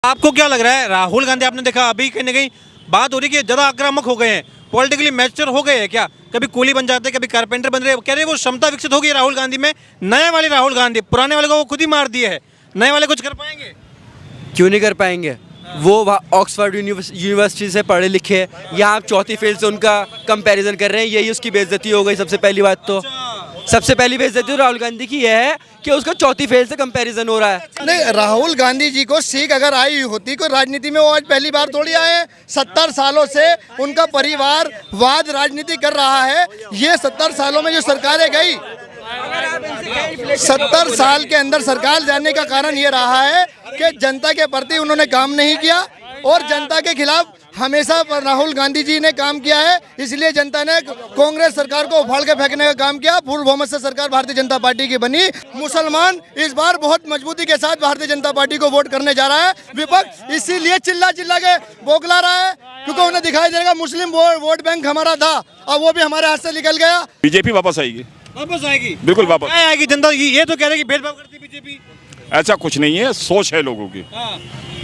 आपको क्या लग रहा है राहुल गांधी, आपने देखा अभी कहीं ना कहीं बात हो रही है कि ज़्यादा आक्रामक हो गए हैं, पॉलिटिकली मैच्योर हो गए हैं क्या? कभी कूली बन जाते हैं, कभी कारपेंटर बन रहे हैं, कह रहे हैं वो क्षमता विकसित हो गई राहुल गांधी में। नए वाले राहुल गांधी पुराने वाले को वो खुद ही मार दिए है, नए वाले कुछ कर पाएंगे? क्यों नहीं कर पाएंगे? वो ऑक्सफोर्ड यूनिवर्सिटी से पढ़े लिखे, यहाँ आप चौथी फेल से उनका कंपैरिजन कर रहे हैं, यही उसकी बेइज्जती हो गई। सबसे पहली बात तो सबसे पहली बेइज्जती राहुल गांधी की यह है कि उसका चौथी फेल से कंपैरिजन हो रहा है। नहीं, राहुल गांधी जी को सीख अगर आई होती कोई राजनीति में, वो आज पहली बार थोड़ी आए हैं। 70 सालों से उनका परिवार वाद राजनीति कर रहा है। ये 70 सालों में जो सरकारें गई, 70 साल के अंदर सरकार जाने का कारण ये रहा है कि जनता के प्रति उन्होंने काम नहीं किया और जनता के खिलाफ हमेशा राहुल गांधी जी ने काम किया है। इसलिए जनता ने कांग्रेस सरकार को उखाड़ के फेंकने का काम किया। पूर्ण बहुमत से सरकार भारतीय जनता पार्टी की बनी। मुसलमान इस बार बहुत मजबूती के साथ भारतीय जनता पार्टी को वोट करने जा रहा है। विपक्ष इसीलिए चिल्ला चिल्ला के बोखला रहा है क्योंकि उन्हें दिखाई देगा मुस्लिम वोट बैंक हमारा था, अब वो भी हमारे हाथ से निकल गया। बीजेपी वापस आएगी, वापस आएगी, बिल्कुल वापस आएगी। जनता ये तो कह रही है कि भेदभाव करती है बीजेपी। ऐसा कुछ नहीं है, सोच है लोगों की।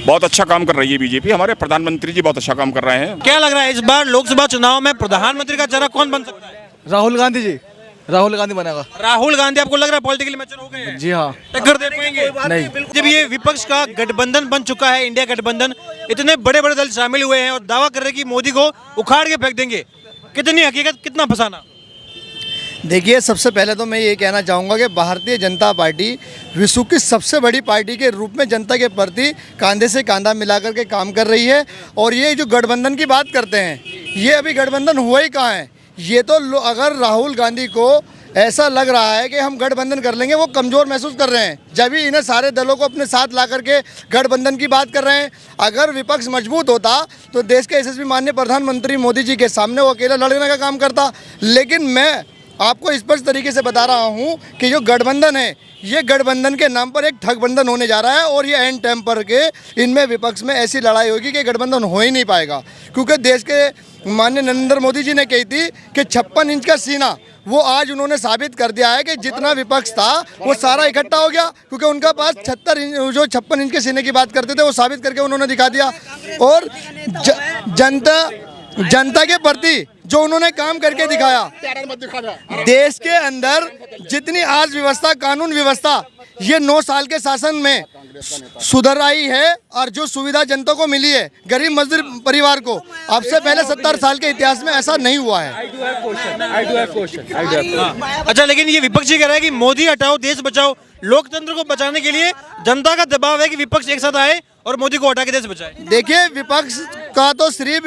बहुत अच्छा काम कर रही है बीजेपी। हमारे प्रधानमंत्री जी बहुत अच्छा काम कर रहे हैं। क्या लग रहा है इस बार लोकसभा चुनाव में प्रधानमंत्री का चेहरा कौन बन सकता है? राहुल गांधी जी, राहुल गांधी बनेगा। राहुल गांधी आपको लग रहा है पॉलिटिकली मैच्योर हो गए हैं? जी हाँ। टक्कर दे पाएंगे? नहीं। जब ये विपक्ष का गठबंधन बन चुका है, इंडिया गठबंधन, इतने बड़े बड़े दल शामिल हुए हैं और दावा कर रहे हैं कि मोदी को उखाड़ के फेंक देंगे, कितनी हकीकत, कितना फसाना? देखिए, सबसे पहले तो मैं ये कहना चाहूँगा कि भारतीय जनता पार्टी विश्व की सबसे बड़ी पार्टी के रूप में जनता के प्रति कंधे से कंधा मिलाकर के काम कर रही है। और ये जो गठबंधन की बात करते हैं, ये अभी गठबंधन हुआ ही कहाँ है? ये तो अगर राहुल गांधी को ऐसा लग रहा है कि हम गठबंधन कर लेंगे, वो कमज़ोर महसूस कर रहे हैं, जब भी इन्हें सारे दलों को अपने साथ ला करके गठबंधन की बात कर रहे हैं। अगर विपक्ष मजबूत होता तो देश के यशस्वी माननीय प्रधानमंत्री मोदी जी के सामने वो अकेला लड़ने का काम करता। लेकिन मैं आपको स्पष्ट तरीके से बता रहा हूं कि जो गठबंधन है, ये गठबंधन के नाम पर एक ठगबंधन होने जा रहा है। और ये एंड टाइम पर के इनमें विपक्ष में ऐसी लड़ाई होगी कि गठबंधन हो ही नहीं पाएगा। क्योंकि देश के माननीय नरेंद्र मोदी जी ने कही थी कि 56 इंच का सीना, वो आज उन्होंने साबित कर दिया है कि जितना विपक्ष था वो सारा इकट्ठा हो गया। क्योंकि उनका पास 56 इंच के सीने की बात करते थे, वो साबित करके उन्होंने दिखा दिया। और जनता के प्रति जो उन्होंने काम करके दिखाया, देश के अंदर जितनी आज व्यवस्था, कानून व्यवस्था, ये 9 साल के शासन में सुधर आई है। और जो सुविधा जनता को मिली है, गरीब मजदूर परिवार को, अब से पहले 70 साल के इतिहास में ऐसा नहीं हुआ है। अच्छा, लेकिन ये विपक्ष ही कह रहा है कि मोदी हटाओ, देश बचाओ। लोकतंत्र को बचाने के लिए जनता का दबाव है कि विपक्ष एक साथ आए और मोदी को हटा के देश बचाए। देखिए, विपक्ष का तो सिर्फ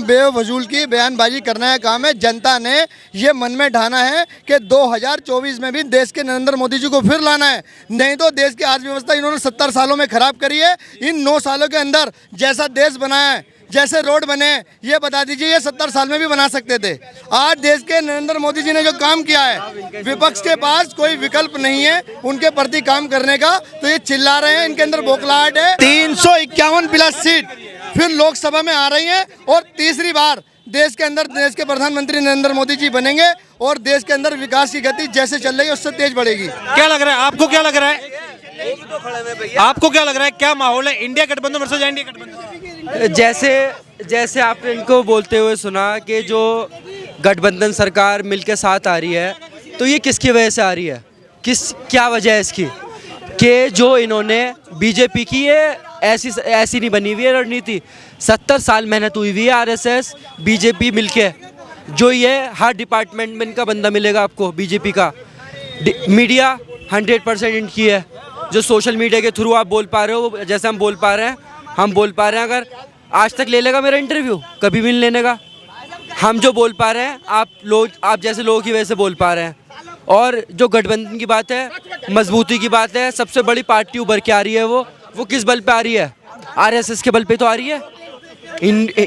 बेवजूल की बयानबाजी करने का काम है। जनता ने ये मन में ठाना है कि 2024 में भी देश के नरेंद्र मोदी जी को फिर लाना है। नहीं तो देश की अर्थव्यवस्था इन्होंने 70 सालों में खराब करी है। इन 9 सालों के अंदर जैसा देश बनाया है, जैसे रोड बने, ये बता दीजिए ये 70 साल में भी बना सकते थे। आज देश के नरेंद्र मोदी जी ने जो काम किया है, विपक्ष के पास कोई विकल्प नहीं है उनके प्रति काम करने का। तो ये चिल्ला रहे हैं, इनके अंदर बौखलाहट है। 351 प्लस सीट फिर लोकसभा में आ रही है और तीसरी बार देश के अंदर देश के प्रधानमंत्री नरेंद्र मोदी जी बनेंगे और देश के अंदर विकास की गति जैसे चल रही है उससे तेज बढ़ेगी। क्या लग रहा है आपको? क्या लग रहा है आपको? क्या लग रहा है, क्या माहौल है इंडिया गठबंधन वर्सेस इंडिया गठबंधन? जैसे आपने इनको बोलते हुए सुना कि जो गठबंधन सरकार मिलकर साथ आ रही है, तो ये किसकी वजह से आ रही है? क्या वजह है इसकी कि जो इन्होंने बीजेपी की ये ऐसी नहीं बनी हुई है रणनीति। 70 साल मेहनत हुई हुई है, आरएसएस बीजेपी मिलके। जो ये हर डिपार्टमेंट में इनका बंदा मिलेगा आपको बीजेपी का। मीडिया 100% इनकी है। जो सोशल मीडिया के थ्रू आप बोल पा रहे हो, जैसे हम बोल पा रहे हैं, अगर आज तक ले लेगा मेरा इंटरव्यू, कभी भी नहीं लेने का। हम जो बोल पा रहे हैं, आप जैसे लोगों की वजह से बोल पा रहे हैं। और जो गठबंधन की बात है, मजबूती की बात है, सबसे बड़ी पार्टी उभर के आ रही है, वो किस बल पे आ रही है? आरएसएस के बल पे तो आ रही है।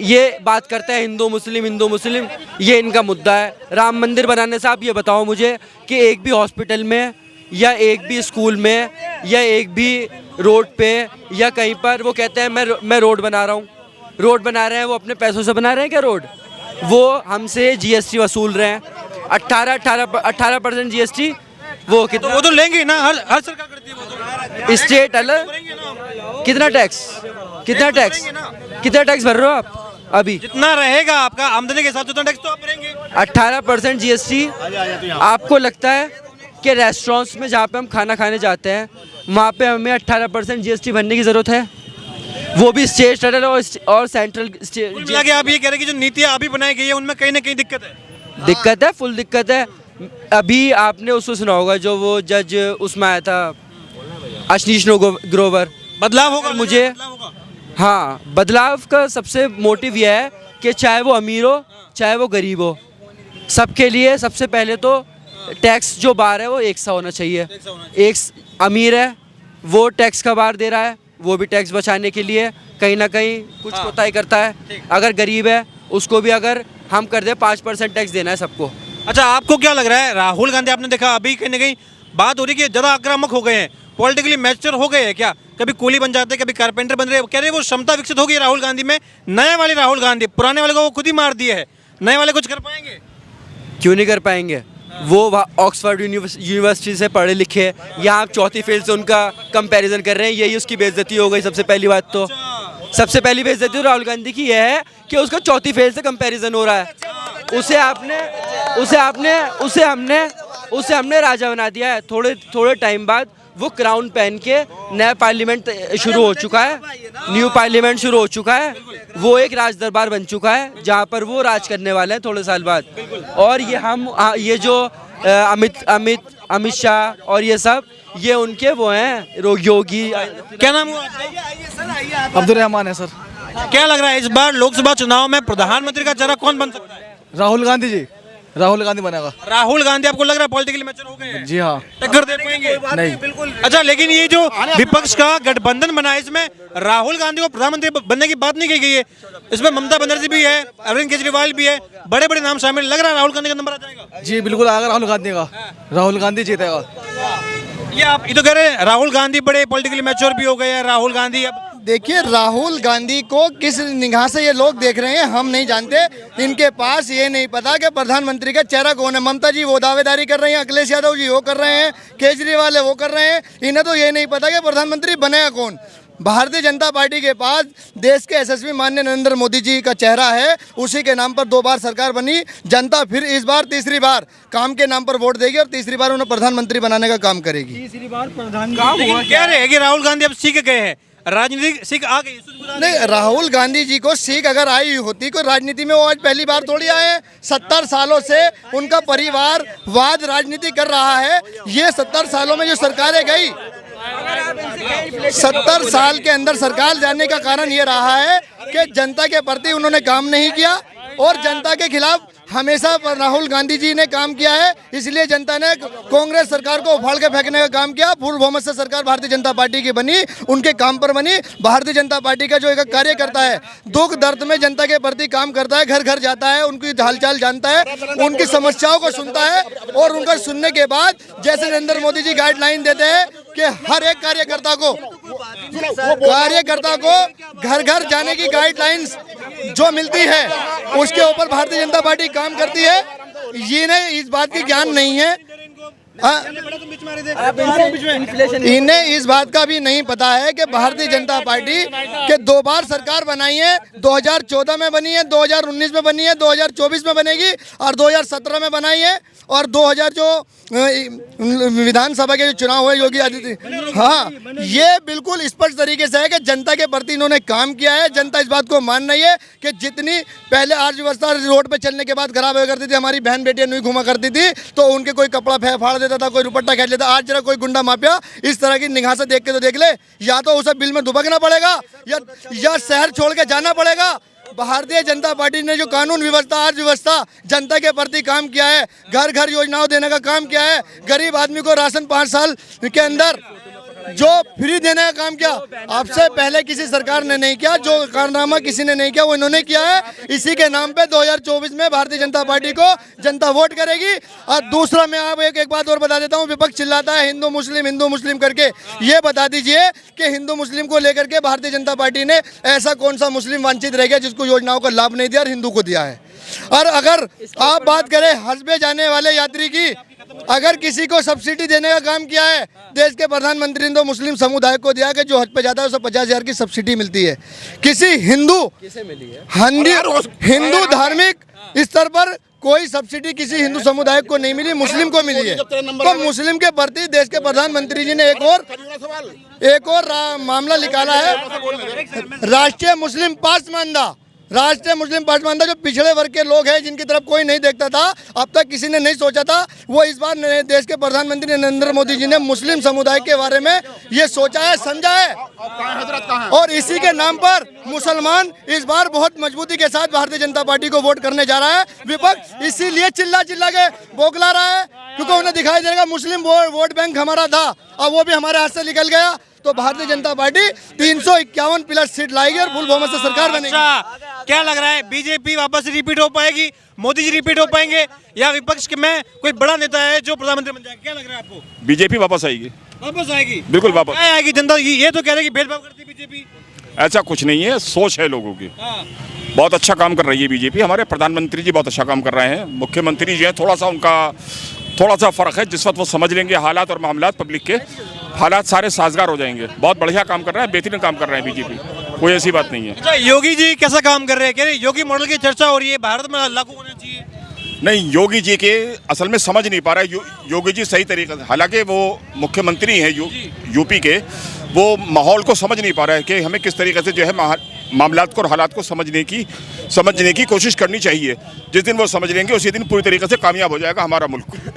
ये बात करते हैं हिंदू मुस्लिम, ये इनका मुद्दा है। राम मंदिर बनाने से आप ये बताओ मुझे कि एक भी हॉस्पिटल में या एक भी स्कूल में या एक भी रोड पे या कहीं पर वो कहते हैं मैं रोड बना रहा हूँ। रोड बना रहे हैं, वो अपने पैसों से बना रहे हैं क्या रोड? वो हमसे जीएसटी वसूल रहे हैं, 18% जीएसटी। वो कितना? वो तो लेंगे ना, हर सरकार करती है वो तो। स्टेट अलग कितना टैक्स कितना टैक्स भर रहे हो आप अभी? जितना रहेगा आपका आमदनी के हिसाब से उतना टैक्स तो आप भरेंगे। 18% GST। आपको लगता है कि रेस्टोरेंट्स में जहाँ पे हम खाना खाने जाते हैं वहाँ पे हमें 18% GST भरने की ज़रूरत है? वो भी स्टेट, फेडरल और सेंट्रल कुल मिला के आप ये कह रहे हैं कि जो नीतियाँ अभी बनाई गई है उनमें कहीं ना कहीं दिक्कत है। दिक्कत है, फुल दिक्कत है। अभी आपने उसको सुना होगा जो वो जज उसमें आया था, आशीष ग्रोवर। बदलाव होगा मुझे बदलाव होगा। हाँ, बदलाव का सबसे मोटिव यह है कि चाहे वो अमीर हो चाहे वो गरीब हो, सबके लिए सबसे पहले तो टैक्स जो बार है वो एक सा होना चाहिए। एक अमीर है वो टैक्स का बार दे रहा है, वो भी टैक्स बचाने के लिए कहीं ना कहीं कुछ कोताही करता है। अगर गरीब है उसको भी अगर हम कर दे 5% टैक्स देना है सबको। अच्छा, आपको क्या लग रहा है राहुल गांधी, आपने देखा अभी कहीं ना कहीं बात हो रही है कि ज़्यादा आक्रामक हो गए हैं, पॉलिटिकली मैच्योर हो गए हैं क्या? कभी कूली बन जाते हैं, कभी कारपेंटर बन रहे हैं। कह रहे हैं वो क्षमता विकसित होगी राहुल गांधी में, नए वाले राहुल गांधी। पुराने वाले को वो खुद ही मार दिए है, नए वाले कुछ कर पाएंगे? क्यों नहीं कर पाएंगे? वो ऑक्सफोर्ड यूनिवर्सिटी से पढ़े लिखे, यहाँ आप चौथी फेल से उनका कंपैरिजन कर रहे हैं, यही उसकी बेइज्जती हो गई। सबसे पहली बात तो सबसे पहली बेइज्जती राहुल गांधी की यह है कि उसका चौथी फेल से कंपैरिजन हो रहा है। उसे हमने राजा बना दिया है। थोड़े टाइम बाद वो क्राउन पहन के नया पार्लियामेंट शुरू हो चुका है, न्यू पार्लियामेंट शुरू हो चुका है। वो एक राज दरबार बन चुका है जहाँ पर वो राज करने वाले हैं थोड़े साल बाद। और ये जो अमित शाह और ये सब, ये उनके वो हैं योगी। क्या नाम हुआ आपका? अब्दुल रहमान है सर। क्या लग रहा है इस बार लोकसभा चुनाव में प्रधानमंत्री का चेहरा कौन बन सकता है? राहुल गांधी जी, राहुल गांधी बनेगा। राहुल गांधी आपको लग रहा है पॉलिटिकली मैच्योर हो गए हैं? जी हाँ। टक्कर दे पाएंगे? नहीं। बिल्कुल। अच्छा, लेकिन ये जो विपक्ष का गठबंधन बना है इसमें राहुल गांधी को प्रधानमंत्री बनने की बात नहीं कही गई है। इसमें ममता बनर्जी भी है, अरविंद केजरीवाल भी है, बड़े बड़े नाम शामिल। लग रहा है राहुल गांधी का नंबर आ जाएगा? जी बिल्कुल आएगा राहुल गांधी का, राहुल गांधी जीतेगा। ये तो कह रहे हैं राहुल गांधी बड़े पॉलिटिकली मैच्योर भी हो गए हैं। राहुल गांधी अब देखिए, राहुल गांधी को किस निगाह से ये लोग देख रहे हैं हम नहीं जानते। इनके पास ये नहीं पता कि प्रधानमंत्री का चेहरा कौन है। ममता जी वो दावेदारी कर रही हैं, अखिलेश यादव जी वो कर रहे हैं, केजरीवाल है वो कर रहे हैं। इन्हें तो ये नहीं पता कि प्रधानमंत्री बनेगा कौन। भारतीय जनता पार्टी के पास देश के यशस्वी माननीय नरेंद्र मोदी जी का चेहरा है, उसी के नाम पर 2 बार सरकार बनी। जनता फिर इस बार तीसरी बार काम के नाम पर वोट देगी और तीसरी बार उन्हें प्रधानमंत्री बनाने का काम करेगी। लेकिन कह रहे हैं कि राहुल गांधी अब सीख गए हैं, राजनीतिक सीख आ गई। नहीं, राहुल गांधी जी को सीख अगर आई होती कोई राजनीति में, वो आज पहली बार थोड़ी आए हैं। 70 सालों से उनका परिवार वाद राजनीति कर रहा है। ये 70 सालों में जो सरकारें गई, 70 साल के अंदर सरकार जाने का कारण ये रहा है कि जनता के प्रति उन्होंने काम नहीं किया और जनता के खिलाफ हमेशा राहुल गांधी जी ने काम किया है। इसलिए जनता ने कांग्रेस सरकार को उखाड़ के फेंकने का काम किया। पूर्ण बहुमत से सरकार भारतीय जनता पार्टी की बनी, उनके काम पर बनी। भारतीय जनता पार्टी का जो एक कार्यकर्ता है, दुख दर्द में जनता के प्रति काम करता है, घर घर जाता है, उनकी हालचाल जानता है, उनकी समस्याओं को सुनता है और उनका सुनने के बाद जैसे नरेंद्र मोदी जी गाइडलाइन देते हैं कि हर एक कार्यकर्ता को घर घर जाने की गाइडलाइंस जो मिलती है उसके ऊपर भारतीय जनता पार्टी काम करती है। ये नहीं, इस बात की ज्ञान नहीं है। इन्हें इस बात का भी नहीं पता है कि भारतीय जनता पार्टी के 2 बार सरकार बनाई है। 2014 में बनी है, 2019 में बनी है, 2024 में बनेगी और 2017 में बनाई है। और 2000 जो विधानसभा के जो चुनाव हुए योगी आदित्य, हाँ, ये बिल्कुल स्पष्ट तरीके से है कि जनता के प्रति इन्होंने काम किया है। जनता इस बात को मान रही है कि जितनी पहले अर्थव्यवस्था रोड पे चलने के बाद खराब हुआ करती थी, हमारी बहन बेटियां नहीं घुमा करती थी तो उनके कोई कपड़ा फाड़ देता था, कोई दुपट्टा खेल लेता। आज जरा कोई गुंडा माफिया इस तरह की निगाह से देख के तो देख ले, या तो उसे बिल में दुबकना पड़ेगा या शहर छोड़ के जाना पड़ेगा। भारतीय जनता पार्टी ने जो कानून व्यवस्था, अर्थव्यवस्था, जनता के प्रति काम किया है, घर घर योजनाओं देने का काम किया है, गरीब आदमी को राशन 5 साल के अंदर जो फ्री देने का काम किया, आपसे पहले किसी सरकार ने नहीं किया। जो कारनामा किसी ने नहीं किया वो इन्होंने किया है। इसी के नाम पे 2024 में भारतीय जनता पार्टी को जनता वोट करेगी। और दूसरा मैं आप एक बात और बता देता हूँ, विपक्ष चिल्लाता है हिंदू मुस्लिम करके। ये बता दीजिए कि हिंदू मुस्लिम को लेकर के भारतीय जनता पार्टी ने ऐसा कौन सा मुस्लिम वंचित रह गया जिसको योजनाओं का लाभ नहीं दिया और हिंदू को दिया है। और अगर आप बात करें हज पे जाने वाले यात्री की, अगर किसी को सब्सिडी देने का काम किया है देश के प्रधानमंत्री ने तो मुस्लिम समुदाय को दिया कि जो हज पे जाता है उसे 50,000 की सब्सिडी मिलती है। किसी हिंदू हिंदू धार्मिक स्तर पर कोई सब्सिडी किसी हिंदू समुदाय को नहीं मिली, मुस्लिम को मिली है। तो मुस्लिम के प्रति देश के प्रधानमंत्री जी ने एक और मामला निकाला है। राष्ट्रीय मुस्लिम पासमानदा जो पिछड़े वर्ग के लोग हैं जिनकी तरफ कोई नहीं देखता था, अब तक किसी ने नहीं सोचा था, वो इस बार देश के प्रधानमंत्री नरेंद्र मोदी जी ने मुस्लिम समुदाय के बारे में ये सोचा है, समझा है। और इसी के नाम पर मुसलमान इस बार बहुत मजबूती के साथ भारतीय जनता पार्टी को वोट करने जा रहा है। विपक्ष इसीलिए चिल्ला के बोगला रहा है क्योंकि उन्हें दिखाई दे रहा मुस्लिम वोट बैंक हमारा था, अब वो भी हमारे हाथ से निकल गया। तो Bharatiya Janata party 351 plus seat लाएगी और फुल बहुमत से सरकार बनेगी। अच्छा, क्या लग रहा है बीजेपी वापस रिपीट हो पाएगी, मोदी जी रिपीट हो पाएंगे, या विपक्ष के में कोई बड़ा नेता है जो प्रधानमंत्री बन जाएगा? क्या लग रहा है आपको? बीजेपी वापस आएगी, वापस आएगी, बिल्कुल वापस आएगी। जनता ये तो कह रही है कि भेदभाव करती है बीजेपी। ऐसा कुछ नहीं है, सोच है लोगों की। बहुत अच्छा काम कर रही है बीजेपी। हमारे प्रधानमंत्री जी बहुत अच्छा काम कर रहे हैं। मुख्यमंत्री जी हैं, थोड़ा सा फ़र्क है। जिस वक्त वो समझ लेंगे हालात और मामलात पब्लिक के, हालात सारे साजगार हो जाएंगे। बहुत बढ़िया काम कर रहे हैं, बेहतरीन काम कर रहे हैं बीजेपी, कोई ऐसी बात नहीं है। अच्छा, योगी जी कैसा काम कर रहे हैं? कह रहे योगी मॉडल की चर्चा हो रही है, भारत में लागू होना चाहिए। नहीं, योगी जी के असल में समझ नहीं पा रहा है योगी जी सही तरीके से, हालांकि वो मुख्यमंत्री हैं यूपी के, वो माहौल को समझ नहीं पा रहा है कि हमें किस तरीके से जो है मामलात को और हालात को समझने की कोशिश करनी चाहिए। जिस दिन वो समझ लेंगे उसी दिन पूरी तरीके से कामयाब हो जाएगा हमारा मुल्क।